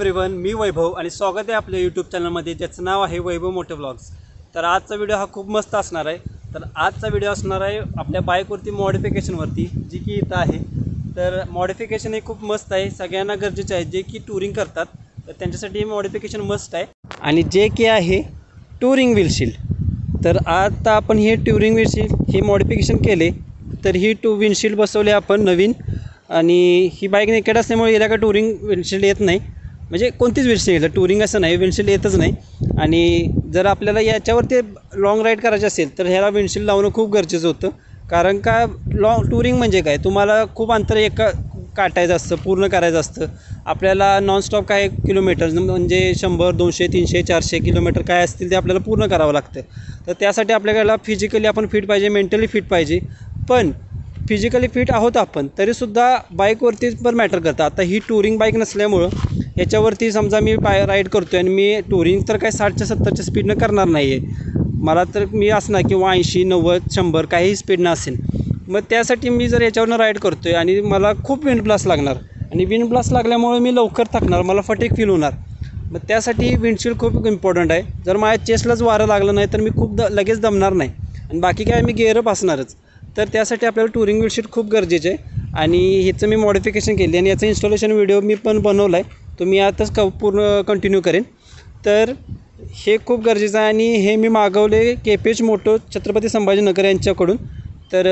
Everyone, मी वैभव आणि स्वागत आहे आपल्या यूट्यूब चॅनलमध्ये ज्याचं नाव आहे वैभव मोटो व्लॉग्स। तर आजचा व्हिडिओ हा खूप मस्त असणार आहे। तर आजचा व्हिडिओ असणार आहे आपल्या बाईकवरती मॉडिफिकेशनवरती, जी की इथं आहे। तर मॉडिफिकेशन हे खूप मस्त आहे, सगळ्यांना गरजेचे आहे। जे की टूरिंग करतात तर त्यांच्यासाठी मॉडिफिकेशन मस्त आहे। आणि जे की आहे टूरिंग विंडशील्ड। तर आता आपण हे टूरिंग विंडशील्ड हे मॉडिफिकेशन केले, तर ही विंडशील्ड बसवली आपण नवीन। आणि ही बाईक नेकेड असल्यामुळे याला का टूरिंग विंडशील्ड येत नाही, म्हणजे कोणतीच विंडशील्ड टूरिंग असं नाही, विंडशील्ड येतच नाही। आणि जर आपल्याला याच्यावरती लॉंग राईड करायची असेल तर ह्याला विंडशील्ड लावणं खूप गरजेचं होतं। कारण का टूरिंग म्हणजे काय, तुम्हाला खूप अंतर काटायचं असतं, पूर्ण करायचं असतं आपल्याला। नॉनस्टॉप काय किलोमीटर म्हणजे 100, 200, 300, 400 किलोमीटर काय असतील ते आपल्याला पूर्ण करावं लागतं। तर त्यासाठी आपल्याला फिजिकली आपण फिट पाहिजे, मेंटली फिट पाहिजे। पण फिजिकली फिट आहोत आपण तरीसुद्धा बाईकवरती पण मॅटर करतं। आता ही टूरिंग बाईक नसल्यामुळं ह्याच्यावरती समजा मी राईड करतो आहे आणि मी टूरिंग तर काय 60च्या 70च्या स्पीडनं करणार नाही आहे। मला तर मी असणार किंवा 80, 90, 100 काही स्पीडनं असेल। मग त्यासाठी मी जर याच्यावरनं राईड करतो आहे आणि मला खूप विंड ब्लास्ट लागणार, आणि विंड ब्लास्ट लागल्यामुळे मी लवकर थकणार, मला फटीग फील होणार। मग त्यासाठी विंडशील्ड खूप इम्पॉर्टंट आहे। जर माझ्या चेस्टलाच वारं लागलं नाही तर मी खूप लगेच दमणार नाही, आणि बाकी काय मी गेअरअप असणारच। तर त्यासाठी आपल्याला टूरिंग विंडशील्ड खूप गरजेचं आहे। आणि ह्याचं मी मॉडिफिकेशन केली आणि याचं इन्स्टॉलेशन व्हिडिओ मी पण बनवला आहे, तो मी आताच पूर्ण कंटिन्यू करेन। तर हे खूप गरजेचं आहे। आणि हे मी मागवले केपेज मोटो छत्रपती संभाजीनगर यांच्याकडून। तर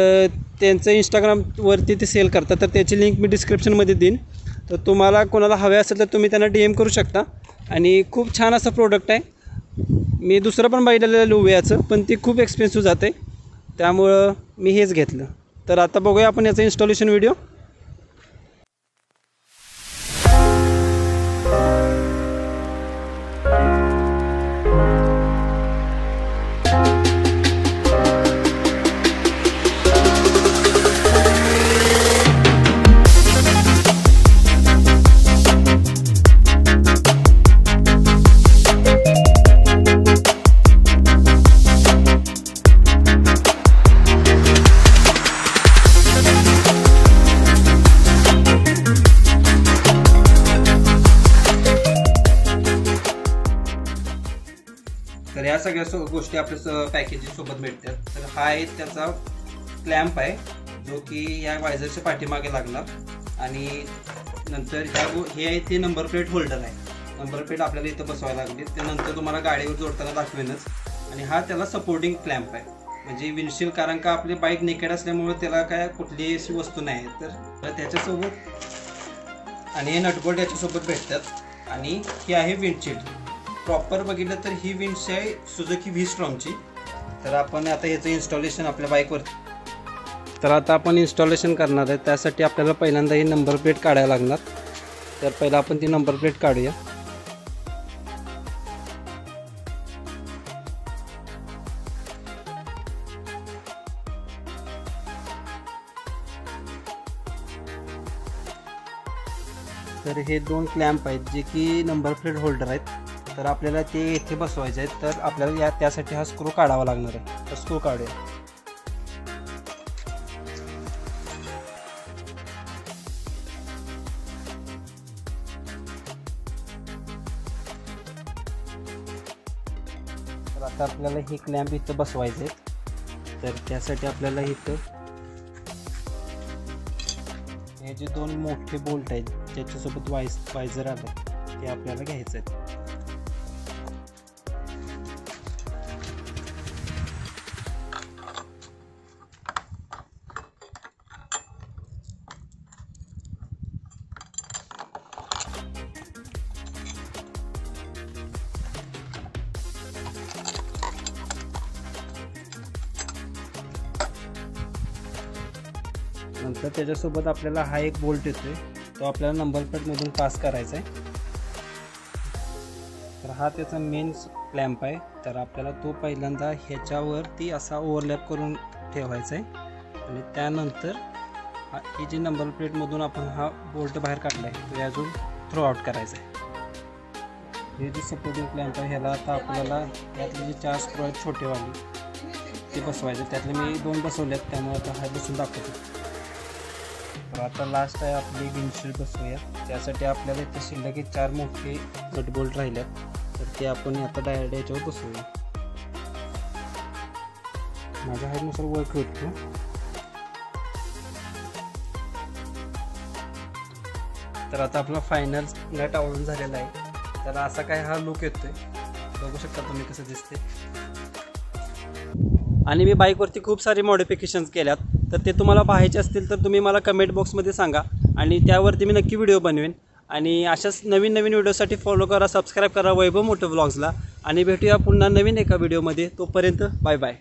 त्यांचं इंस्टाग्रामवरती ते सेल करतात, तर त्याची लिंक मी डिस्क्रिप्शनमध्ये देईन। तर तुम्हाला कोणाला हवे असेल तर तुम्ही त्यांना DM करू शकता। आणि खूप छान असं प्रोडक्ट आहे। मी दुसरं पण बघितलेलं लुवियाचं, पण ते खूप एक्सपेन्सिव्ह जाते, त्यामुळं मी हेच घेतलं। तर आता बघूया आपण याचं इन्स्टॉलेशन व्हिडिओ। तर ह्या सगळ्या गोष्टी आपल्या पॅकेजिंगसोबत भेटतात। तर हा आहे त्याचा क्लॅम्प आहे, जो की या वायझरच्या पाठीमागे लागणार। आणि नंतर हे आहे ते नंबर प्लेट होल्डर आहे। नंबर प्लेट आपल्याला इथं बसवायला लागली, त्यानंतर तुम्हाला गाडीवर जोडताना दाखवेनच। आणि हा त्याला सपोर्टिंग क्लॅम्प आहे, म्हणजे विंडशील्ड, कारण का आपली बाईक नेकेड असल्यामुळे त्याला काय कुठलीही अशी वस्तू नाही आहे। तर त्याच्यासोबत आणि हे नटबोल्ट याच्यासोबत भेटतात। आणि ही आहे विंडशील्ड प्रॉपर बघितलं तर ही विंडशील्ड आहे सुझुकी V-स्ट्रॉंगची। तर आपण आता याचं इन्स्टॉलेशन आपल्या बाईकवर, तर आता आपण इन्स्टॉलेशन करणार आहे। त्यासाठी आपल्याला पहिल्यांदा ही नंबर प्लेट काढायला लागणार। तर पहिला आपण ती नंबर प्लेट काढूया। तर हे 2 क्लॅम्प आहेत जे की नंबर प्लेट होल्डर आहेत। तर आपल्याला ते इथे बसवायचे आहेत, तर आपल्याला त्यासाठी हा स्क्रू काढावा लागणार आहे। तर स्क्रू काढूया। तर आता आपल्याला हे क्लॅम्प इथं बसवायचे आहेत। तर त्यासाठी आपल्याला इथं हे जे 2 मोठे बोल्ट आहेत ज्याच्यासोबत वायझर आलं ते आपल्याला घ्यायचं आहे। नंतर त्याच्यासोबत आपल्याला हा एक बोल्ट येतोय, तो आपल्याला नंबर प्लेटमधून पास करायचा आहे। तर हा त्याचा मेन क्लॅम्प आहे। तर आपल्याला तो पहिल्यांदा ह्याच्यावरती असा ओव्हरलॅप करून ठेवायचा आहे। आणि त्यानंतर ही जी नंबर प्लेटमधून आपण हा बोल्ट बाहेर काढला आहे तो अजून थ्रो आउट करायचा आहे। हे जे सपोर्टिंग क्लॅम्प आहे ह्याला आता आपल्याला यातले जे 4 स्क्रू आहेत छोटेवाले ते बसवायचे। त्यातले मी 2 बसवले आहेत, त्यामुळे आता हा बसून दाखवतो। तर आता लास्ट आहे आपली विंडशील्ड बसवूया. त्यासाठी आपल्याला इथे शिल्लक 4 मोठे नट बोल्ट राहिल्यात, तर ते आपण आता डायरेक्ट याच्यावर बसवूया. माझ्या हाईटनुसार वर्क होतो. तर आता आपला फायनल नट आवडून झालेला आहे. तर असा काय हा लुक येतोय, बघू शकता तुम्ही कसं दिसते. आणि मी बाईकवरती खूप सारे मॉडिफिकेशन्स केल्यात, तर ते तुम्हाला पाहायचे असतील तर तुम्ही मला कमेंट बॉक्समध्ये सांगा आणि त्यावरती मी नक्की व्हिडिओ बनवेन. आणि अशाच नवीन नवीन व्हिडिओसाठी फॉलो करा, सबस्क्राईब करा वैभव मोटो व्लॉग्सला. आणि भेटूया पुन्हा नवीन एका व्हिडिओमध्ये. तोपर्यंत बाय बाय.